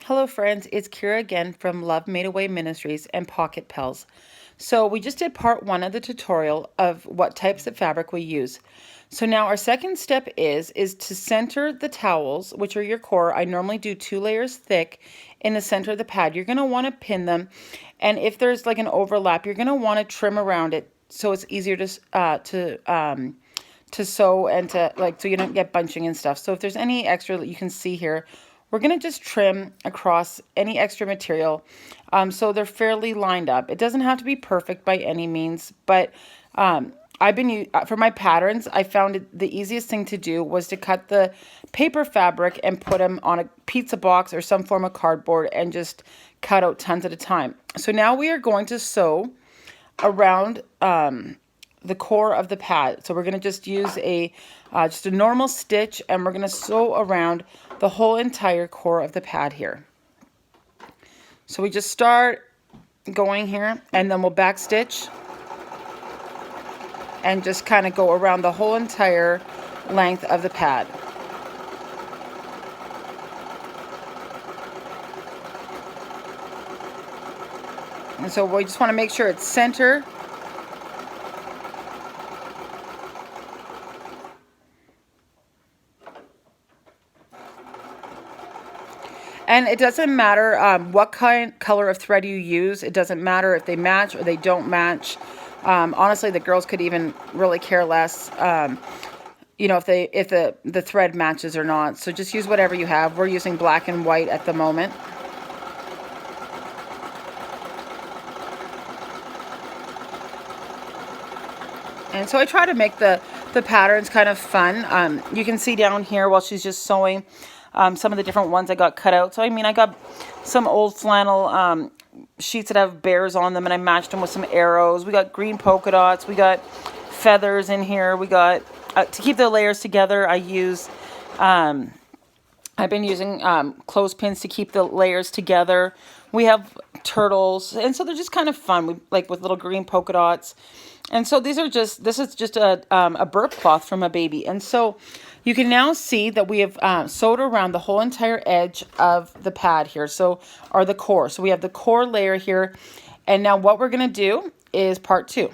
Hello friends, it's Kira again from Love Made Away Ministries and Pocket Pals. So we just did part 1 of the tutorial of what types of fabric we use. So now our second step is to center the towels, which are your core. I normally do 2 layers thick in the center of the pad. You're going to want to pin them, and if there's like an overlap, you're going to want to trim around it so it's easier to sew and to so you don't get bunching and stuff. So if there's any extra that you can see here, we're going to just trim across any extra material so they're fairly lined up. It doesn't have to be perfect by any means, but for my patterns, I found the easiest thing to do was to cut the paper fabric and put them on a pizza box or some form of cardboard and just cut out tons at a time. So now we are going to sew around the core of the pad. So we're going to just use just a normal stitch, and we're going to sew around the whole entire core of the pad here. So we just start going here, and then we'll back stitch and just kind of go around the whole entire length of the pad. And so we just want to make sure it's center. And it doesn't matter what color of thread you use. It doesn't matter if they match or they don't match. Honestly, the girls could even really care less, you know, if the thread matches or not. So just use whatever you have. We're using black and white at the moment. And so I try to make the patterns kind of fun. You can see down here while she's just sewing some of the different ones I got cut out. So I mean, I got some old flannel sheets that have bears on them, and I matched them with some arrows. We got green polka dots. We got feathers in here. We got to keep the layers together. I've been using clothespins to keep the layers together. We have turtles, and so they're just kind of fun. With little green polka dots. And so this is just a burp cloth from a baby. And so you can now see that we have sewed around the whole entire edge of the pad here, or the core. So we have the core layer here. And now what we're going to do is part 2.